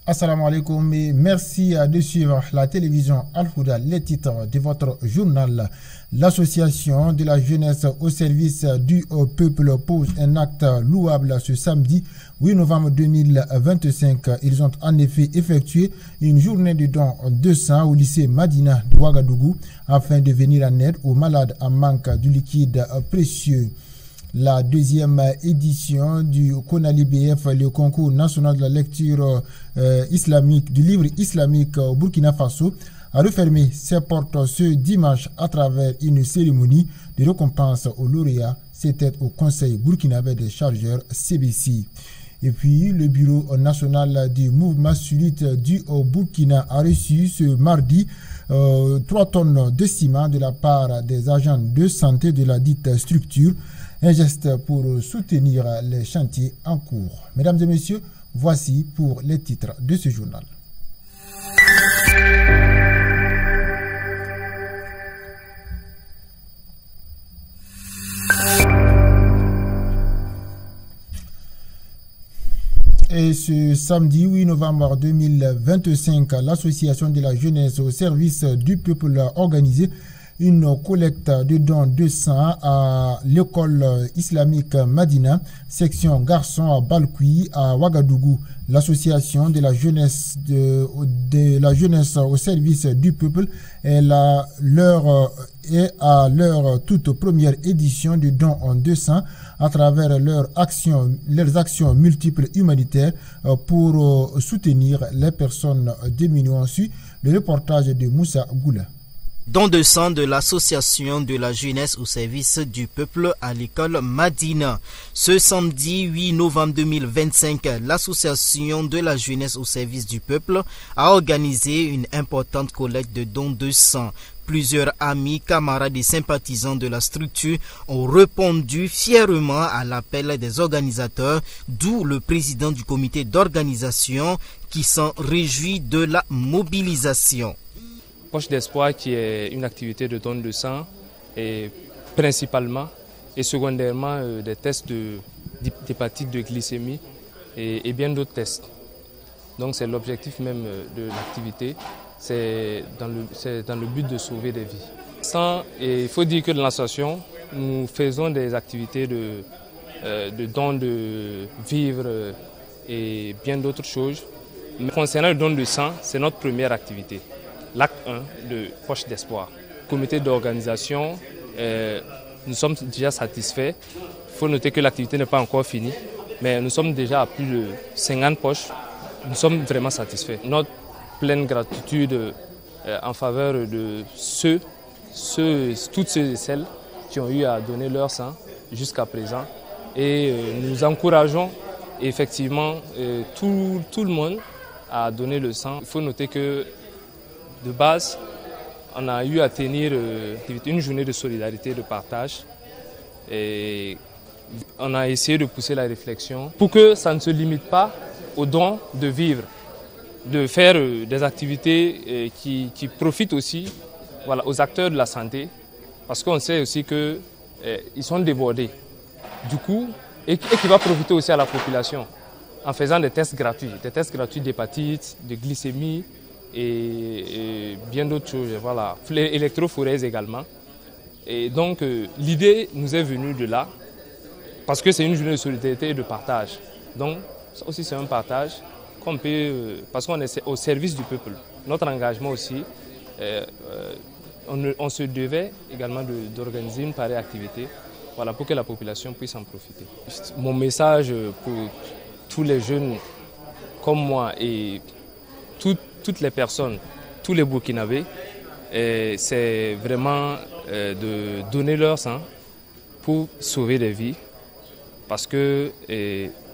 Assalamu alaikum et merci de suivre la télévision Al-Houda. Les titres de votre journal. L'association de la jeunesse au service du peuple pose un acte louable ce samedi 8 novembre 2025. Ils ont en effet effectué une journée de don de sang au lycée Madina de Ouagadougou afin de venir en aide aux malades en manque du liquide précieux. La deuxième édition du Konali BF, le concours national de la lecture islamique, du livre islamique au Burkina Faso, a refermé ses portes ce dimanche à travers une cérémonie de récompense aux lauréats. C'était au Conseil burkinabé des chargeurs CBC. Et puis, le Bureau national du mouvement sunnite du Burkina a reçu ce mardi 3 tonnes de ciment de la part des agents de santé de la dite structure. Un geste pour soutenir les chantiers en cours. Mesdames et messieurs, voici pour les titres de ce journal. Et ce samedi 8 novembre 2025, l'association de la jeunesse au service du peuple a organisé une collecte de dons de sang à l'école islamique Madina, section garçons à Balkoui, à Ouagadougou. L'association de la jeunesse au service du peuple est à leur toute première édition de dons de sang à travers leurs actions multiples humanitaires pour soutenir les personnes démunies. Ensuite, le reportage de Moussa Goula. Don de sang de l'association de la jeunesse au service du peuple à l'école Madina. Ce samedi 8 novembre 2025, l'association de la jeunesse au service du peuple a organisé une importante collecte de dons de sang. Plusieurs amis, camarades et sympathisants de la structure ont répondu fièrement à l'appel des organisateurs, d'où le président du comité d'organisation qui s'en réjouit de la mobilisation. Poche d'espoir qui est une activité de don de sang et principalement et secondairement des tests d'hépatite, de glycémie et bien d'autres tests. Donc c'est l'objectif même de l'activité, c'est dans le but de sauver des vies. Il faut dire que dans l'association, nous faisons des activités de don de vivres et bien d'autres choses. Mais concernant le don de sang, c'est notre première activité. L'acte 1 de Poche d'espoir. Comité d'organisation, nous sommes déjà satisfaits. Il faut noter que l'activité n'est pas encore finie, mais nous sommes déjà à plus de 50 poches. Nous sommes vraiment satisfaits. Notre pleine gratitude en faveur de toutes ceux et celles qui ont eu à donner leur sang jusqu'à présent. Et nous encourageons effectivement tout le monde à donner le sang. Il faut noter que de base, on a eu à tenir une journée de solidarité et de partage. Et on a essayé de pousser la réflexion pour que ça ne se limite pas au don de vivre, de faire des activités qui profitent aussi aux acteurs de la santé, parce qu'on sait aussi qu'ils sont débordés. Du coup, et qui va profiter aussi à la population en faisant des tests gratuits d'hépatite, de glycémie, et bien d'autres choses, électrophorèse également. Et donc l'idée nous est venue de là, parce que c'est une journée de solidarité et de partage. Donc ça aussi c'est un partage qu'on peut, parce qu'on est au service du peuple. Notre engagement aussi, on se devait également d'organiser une pareille activité, pour que la population puisse en profiter. Mon message pour tous les jeunes comme moi et toutes les personnes, tous les Burkinabés, c'est vraiment de donner leur sang pour sauver des vies. Parce que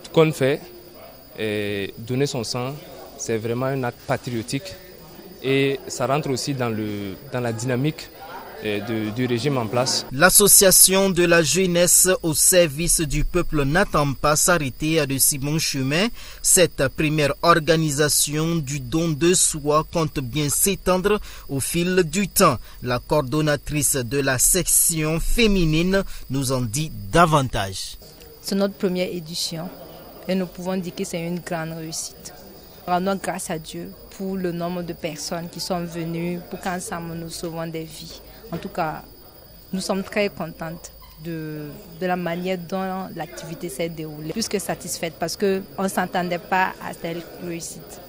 tout qu'on fait, donner son sang, c'est vraiment un acte patriotique. Et ça rentre aussi dans la dynamique du régime en place. L'association de la jeunesse au service du peuple n'attend pas s'arrêter de si bon chemin. Cette première organisation du don de soi compte bien s'étendre au fil du temps. La coordonnatrice de la section féminine nous en dit davantage. C'est notre première édition et nous pouvons dire que c'est une grande réussite. Rendons grâce à Dieu pour le nombre de personnes qui sont venues pour qu'ensemble nous sauvons des vies. En tout cas, nous sommes très contentes de la manière dont l'activité s'est déroulée. Plus que satisfaite parce qu'on ne s'attendait pas à telle réussite.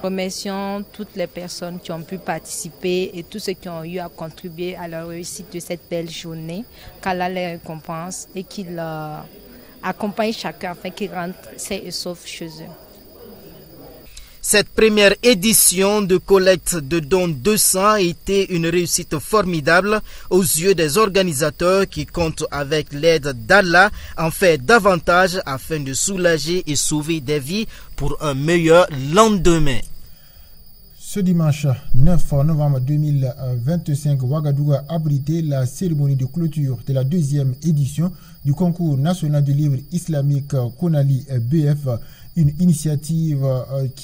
Remercions toutes les personnes qui ont pu participer et tous ceux qui ont eu à contribuer à la réussite de cette belle journée, qu'Allah les récompense et qu'il accompagne chacun afin qu'il rentre sain et sauf chez eux. Cette première édition de collecte de dons de sang a été une réussite formidable aux yeux des organisateurs qui comptent avec l'aide d'Allah en faire davantage afin de soulager et sauver des vies pour un meilleur lendemain. Ce dimanche 9 novembre 2025, Ouagadougou a abrité la cérémonie de clôture de la deuxième édition du concours national du livre islamique Konali BF, une initiative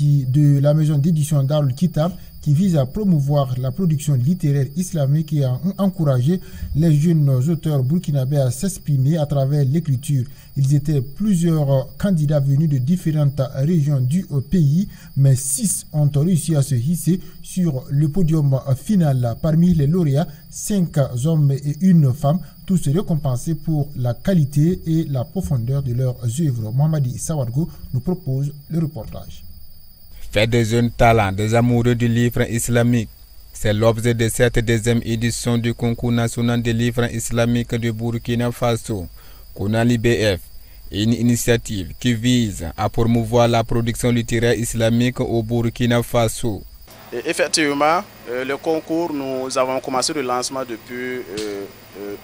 de la maison d'édition Darul Kitab qui vise à promouvoir la production littéraire islamique et à encourager les jeunes auteurs burkinabés à s'exprimer à travers l'écriture. Ils étaient plusieurs candidats venus de différentes régions du pays, mais 6 ont réussi à se hisser sur le podium final. Parmi les lauréats, 5 hommes et 1 femme, tous récompensés pour la qualité et la profondeur de leurs œuvres. Mohamedi Sawargo nous propose le reportage. Fait des jeunes talents, des amoureux du livre islamique. C'est l'objet de cette deuxième édition du concours national des livres islamiques de Burkina Faso, Konali BF, une initiative qui vise à promouvoir la production littéraire islamique au Burkina Faso. Et effectivement, le concours, nous avons commencé le lancement depuis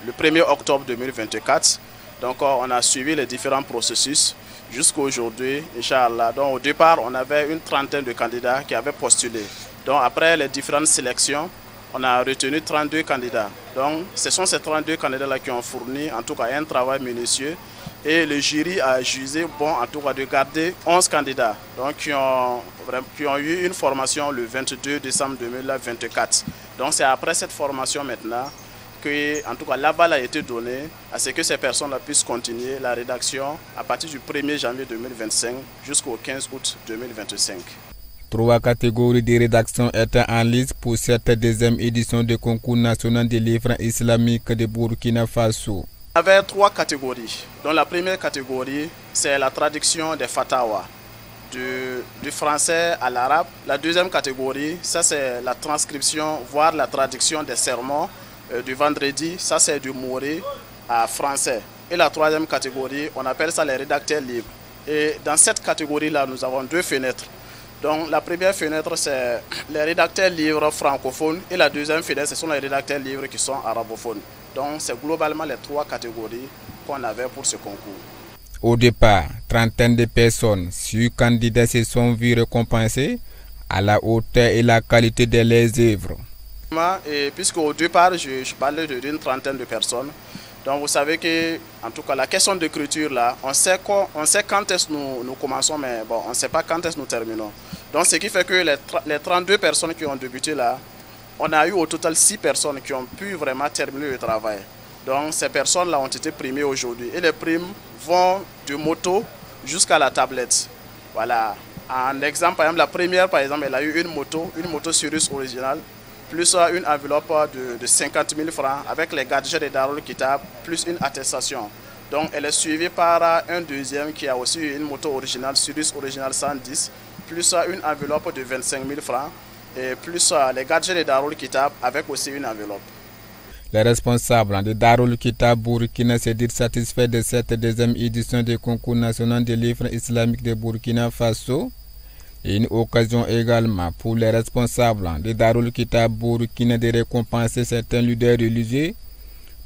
le 1er octobre 2024. Donc on a suivi les différents processus jusqu'à aujourd'hui, Inch'Allah. Donc au départ, on avait une trentaine de candidats qui avaient postulé. Donc après les différentes sélections, on a retenu 32 candidats. Donc ce sont ces 32 candidats-là qui ont fourni en tout cas un travail minutieux. Et le jury a jugé bon en tout cas de garder 11 candidats donc, qui ont eu une formation le 22 décembre 2024. Donc c'est après cette formation maintenant que en tout cas l'aval a été donné à ce que ces personnes-là puissent continuer la rédaction à partir du 1er janvier 2025 jusqu'au 15 août 2025. 3 catégories de rédaction étaient en liste pour cette deuxième édition du concours national des livres islamiques de Burkina Faso. Il y avait 3 catégories. Donc la première catégorie, c'est la traduction des fatawa du français à l'arabe. La deuxième catégorie, ça c'est la transcription, voire la traduction des sermons du vendredi. Ça c'est du mouré à français. Et la troisième catégorie, on appelle ça les rédacteurs libres. Et dans cette catégorie-là, nous avons 2 fenêtres. Donc la première fenêtre, c'est les rédacteurs livres francophones et la deuxième fenêtre, ce sont les rédacteurs livres qui sont arabophones. Donc c'est globalement les 3 catégories qu'on avait pour ce concours. Au départ, trentaine de personnes sur candidats se sont vus récompensés à la hauteur et la qualité de leurs œuvres. Et puisque au départ, je parlais d'une trentaine de personnes. Donc vous savez que, en tout cas, la question d'écriture là, on sait quand est-ce que nous commençons, mais bon, on ne sait pas quand est-ce que nous terminons. Donc ce qui fait que les 32 personnes qui ont débuté là, on a eu au total 6 personnes qui ont pu vraiment terminer le travail. Donc ces personnes-là ont été primées aujourd'hui. Et les primes vont du moto jusqu'à la tablette. Voilà. En exemple, par exemple, la première, par exemple, elle a eu une moto Cirrus originale, plus une enveloppe de 50 000 francs avec les gadgets de Darul Kitab, plus une attestation. Donc elle est suivie par un deuxième qui a aussi une moto originale, Cirrus originale 110, plus une enveloppe de 25 000 francs, et plus les gadgets de Darul Kitab avec aussi une enveloppe. Les responsables de Darul Kitab Burkina se disent satisfaits de cette deuxième édition du concours national des livres islamiques de Burkina Faso. Une occasion également pour les responsables de Darul Kitab Burkina de récompenser certains leaders religieux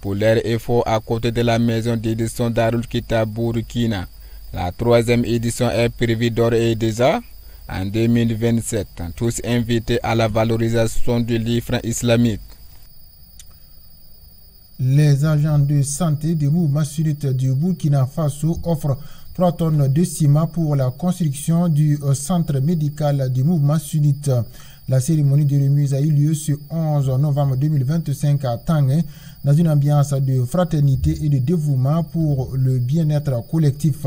pour leurs efforts à côté de la maison d'édition Darul Kitab Burkina. La 3e édition est prévue d'ores et déjà en 2027. Tous invités à la valorisation du livre islamique. Les agents de santé du mouvement sunnite du Burkina Faso offrent 3 tonnes de ciment pour la construction du centre médical du mouvement sunnite. La cérémonie de remise a eu lieu ce 11 novembre 2025 à Tanguay, dans une ambiance de fraternité et de dévouement pour le bien-être collectif.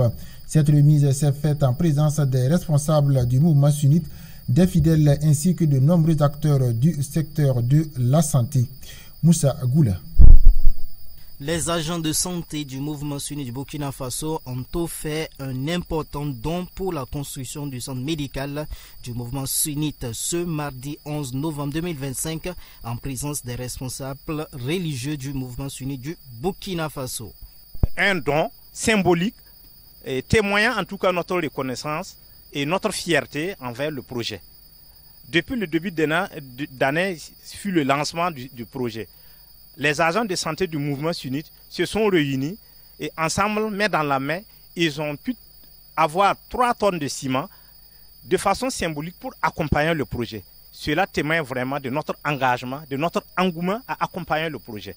Cette remise s'est faite en présence des responsables du mouvement sunnite, des fidèles ainsi que de nombreux acteurs du secteur de la santé. Moussa Goula. Les agents de santé du mouvement sunnite du Burkina Faso ont offert un important don pour la construction du centre médical du mouvement sunnite ce mardi 11 novembre 2025 en présence des responsables religieux du mouvement sunnite du Burkina Faso. Un don symbolique et témoignant en tout cas notre reconnaissance et notre fierté envers le projet. Depuis le début d'année fut le lancement du projet. Les agents de santé du mouvement sunnite se sont réunis et ensemble, main dans la main, ils ont pu avoir 3 tonnes de ciment de façon symbolique pour accompagner le projet. Cela témoigne vraiment de notre engagement, de notre engouement à accompagner le projet.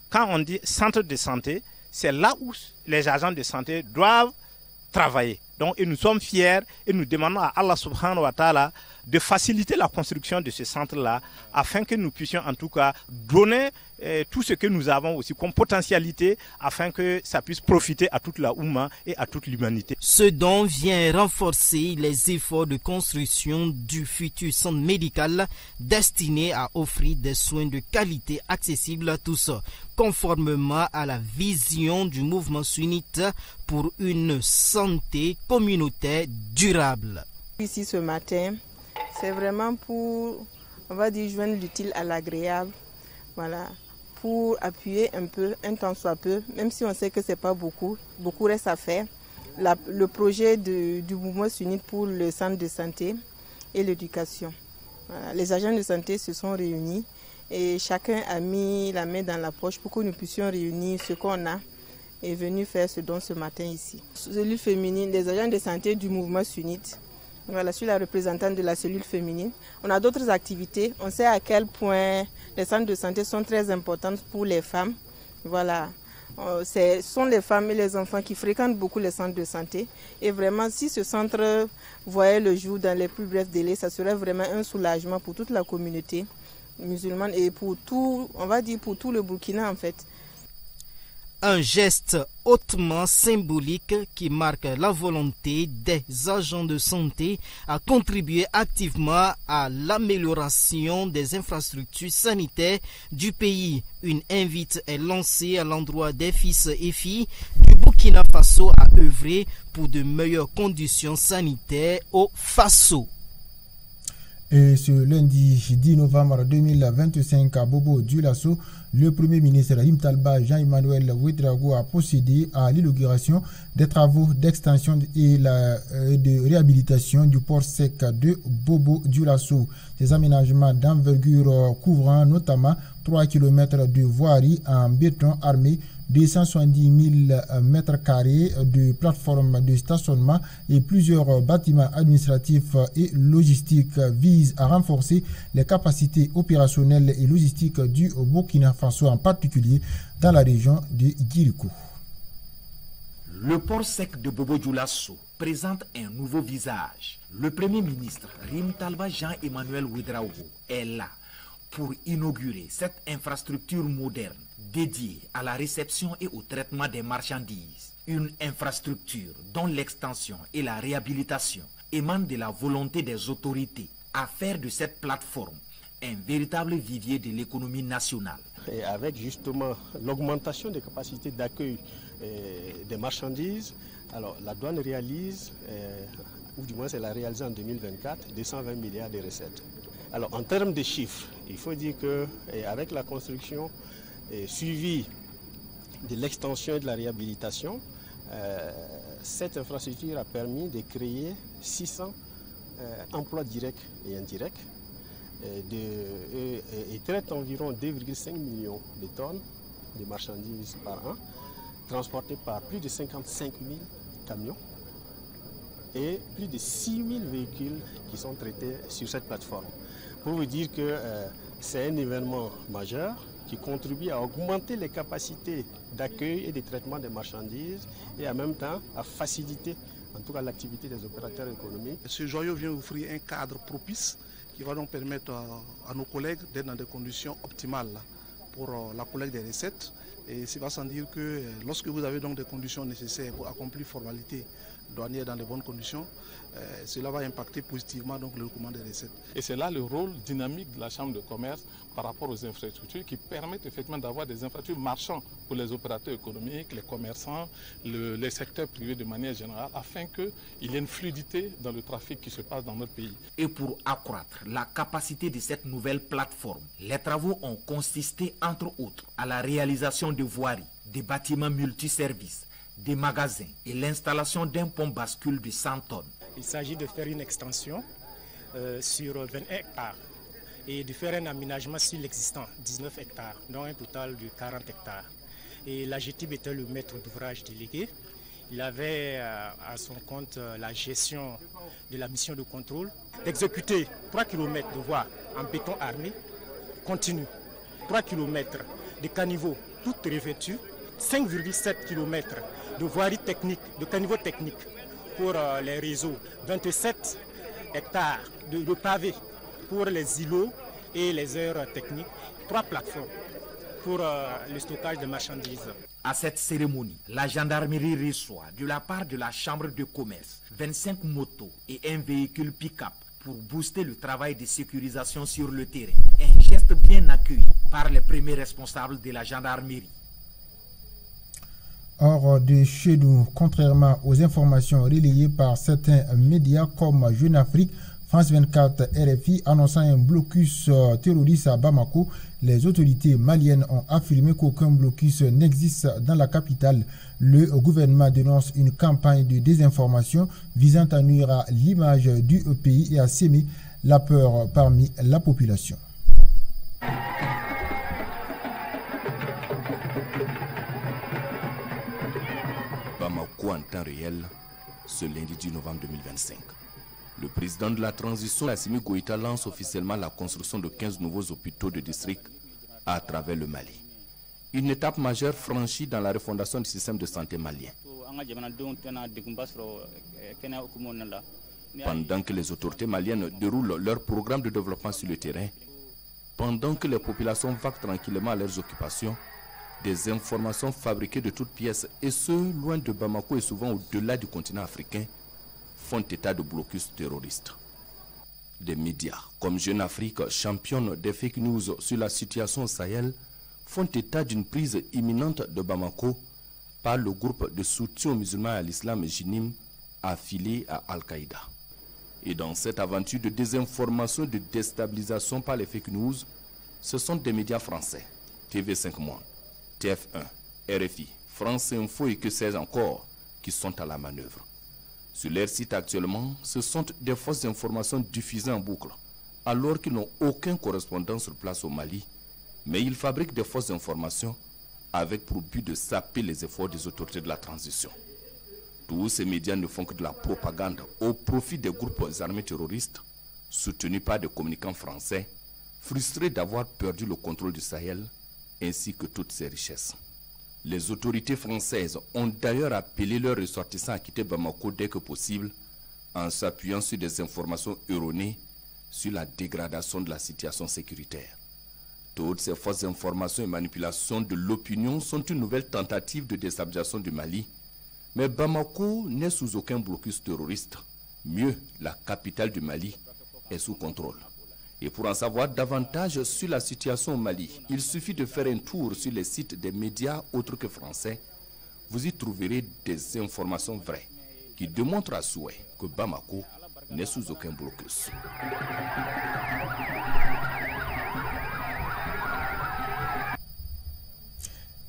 Quand on dit centre de santé, c'est là où les agents de santé doivent travailler. Donc, et nous sommes fiers et nous demandons à Allah subhanahu wa ta'ala de faciliter la construction de ce centre-là afin que nous puissions en tout cas donner tout ce que nous avons aussi comme potentialité afin que ça puisse profiter à toute la Oumma et à toute l'humanité. Ce don vient renforcer les efforts de construction du futur centre médical destiné à offrir des soins de qualité accessibles à tous, conformément à la vision du mouvement sunnite pour une santé communautaire durable. Ici ce matin, c'est vraiment pour, on va dire, joindre l'utile à l'agréable, voilà, pour appuyer un peu, un tant soit peu, même si on sait que c'est pas beaucoup reste à faire. Le projet du mouvement sunnite pour le centre de santé et l'éducation. Voilà, les agents de santé se sont réunis et chacun a mis la main dans la poche pour que nous puissions réunir ce qu'on a et venu faire ce don ce matin ici. Cellule féminine, les agents de santé du mouvement sunnite. Voilà, je suis la représentante de la cellule féminine. On a d'autres activités. On sait à quel point les centres de santé sont très importants pour les femmes. Voilà, ce sont les femmes et les enfants qui fréquentent beaucoup les centres de santé. Et vraiment, si ce centre voyait le jour dans les plus brefs délais, ça serait vraiment un soulagement pour toute la communauté musulmane et pour tout, on va dire pour tout le Burkina en fait. Un geste hautement symbolique qui marque la volonté des agents de santé à contribuer activement à l'amélioration des infrastructures sanitaires du pays. Une invite est lancée à l'endroit des fils et filles du Burkina Faso à œuvrer pour de meilleures conditions sanitaires au Faso. Et ce lundi 10 novembre 2025 à Bobo Dioulasso, le Premier ministre Rim Talba Jean-Emmanuel Ouedraogo a procédé à l'inauguration des travaux d'extension et de réhabilitation du port sec de Bobo Dioulasso. Ces aménagements d'envergure couvrant notamment 3 km de voirie en béton armé, 270 000 m² de plateformes de stationnement et plusieurs bâtiments administratifs et logistiques visent à renforcer les capacités opérationnelles et logistiques du Burkina Faso, en particulier dans la région de Guiriko. Le port sec de Bobo Dioulasso présente un nouveau visage. Le Premier ministre Rim Talba Jean-Emmanuel Ouedraogo est là pour inaugurer cette infrastructure moderne dédiée à la réception et au traitement des marchandises. Une infrastructure dont l'extension et la réhabilitation émanent de la volonté des autorités à faire de cette plateforme un véritable vivier de l'économie nationale. Et avec justement l'augmentation des capacités d'accueil des marchandises, alors la douane réalise, ou du moins elle a réalisé en 2024, 220 milliards de recettes. Alors en termes de chiffres, il faut dire qu'avec la construction suivie de l'extension et de la réhabilitation, cette infrastructure a permis de créer 600 emplois directs et indirects et traite environ 2,5 millions de tonnes de marchandises par an, transportées par plus de 55 000 camions et plus de 6 000 véhicules qui sont traités sur cette plateforme. Pour vous dire que c'est un événement majeur qui contribue à augmenter les capacités d'accueil et de traitement des marchandises et en même temps à faciliter en tout cas l'activité des opérateurs économiques. Ce joyau vient offrir un cadre propice qui va donc permettre à nos collègues d'être dans des conditions optimales pour la collecte des recettes. Et c'est pas sans dire que lorsque vous avez donc des conditions nécessaires pour accomplir formalité douanières dans les bonnes conditions, cela va impacter positivement donc, le recouvrement des recettes. Et c'est là le rôle dynamique de la Chambre de commerce par rapport aux infrastructures qui permettent effectivement d'avoir des infrastructures marchandes pour les opérateurs économiques, les commerçants, les secteurs privés de manière générale, afin qu'il y ait une fluidité dans le trafic qui se passe dans notre pays. Et pour accroître la capacité de cette nouvelle plateforme, les travaux ont consisté entre autres à la réalisation de voiries, des bâtiments multiservices, des magasins et l'installation d'un pont bascule de 100 tonnes. Il s'agit de faire une extension sur 20 hectares et de faire un aménagement sur l'existant, 19 hectares, dont un total de 40 hectares. Et l'AGETIP était le maître d'ouvrage délégué. Il avait à son compte la gestion de la mission de contrôle, d'exécuter 3 km de voies en béton armé continu, 3 km de caniveaux toutes revêtues, 5,7 km de voiries techniques, de caniveaux techniques pour les réseaux, 27 hectares de pavés pour les îlots et les heures techniques, 3 plateformes pour le stockage de marchandises. À cette cérémonie, la gendarmerie reçoit de la part de la Chambre de commerce 25 motos et un véhicule pick-up pour booster le travail de sécurisation sur le terrain. Un geste bien accueilli par les premiers responsables de la gendarmerie. Hors de chez nous, contrairement aux informations relayées par certains médias comme Jeune Afrique, France 24, RFI, annonçant un blocus terroriste à Bamako, les autorités maliennes ont affirmé qu'aucun blocus n'existe dans la capitale. Le gouvernement dénonce une campagne de désinformation visant à nuire à l'image du pays et à s'aimer la peur parmi la population. Bamako en temps réel, ce lundi 10 novembre 2025. Le président de la transition, Assimi Goïta, lance officiellement la construction de 15 nouveaux hôpitaux de district à travers le Mali. Une étape majeure franchie dans la refondation du système de santé malien. Pendant que les autorités maliennes déroulent leur programme de développement sur le terrain, pendant que les populations vaquent tranquillement à leurs occupations, des informations fabriquées de toutes pièces, et ce, loin de Bamako et souvent au-delà du continent africain, font état de blocus terroriste. Des médias comme Jeune Afrique, championne des fake news sur la situation au Sahel, font état d'une prise imminente de Bamako par le groupe de soutien aux musulmans et à l'islam Jinim, affilié à Al-Qaïda. Et dans cette aventure de désinformation et de déstabilisation par les fake news, ce sont des médias français, TV5 Monde, TF1, RFI, France Info et que sais-je encore, qui sont à la manœuvre. Sur leur site actuellement, ce sont des fausses informations diffusées en boucle, alors qu'ils n'ont aucun correspondant sur place au Mali, mais ils fabriquent des fausses informations avec pour but de saper les efforts des autorités de la transition. Tous ces médias ne font que de la propagande au profit des groupes armés terroristes, soutenus par des communicants français, frustrés d'avoir perdu le contrôle du Sahel, ainsi que toutes ses richesses. Les autorités françaises ont d'ailleurs appelé leurs ressortissants à quitter Bamako dès que possible, en s'appuyant sur des informations erronées sur la dégradation de la situation sécuritaire. Toutes ces fausses informations et manipulations de l'opinion sont une nouvelle tentative de déstabilisation du Mali, mais Bamako n'est sous aucun blocus terroriste. Mieux, la capitale du Mali est sous contrôle. Et pour en savoir davantage sur la situation au Mali, il suffit de faire un tour sur les sites des médias autres que français. Vous y trouverez des informations vraies qui démontrent à souhait que Bamako n'est sous aucun blocus.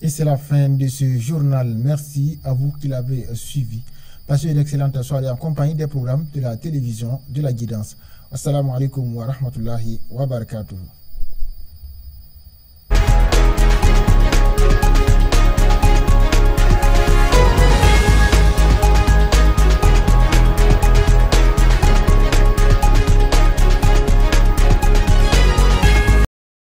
Et c'est la fin de ce journal. Merci à vous qui l'avez suivi. Passez une excellente soirée en compagnie des programmes de la télévision de la guidance. Assalamu alaikum wa rahmatullahi wa barakatuh.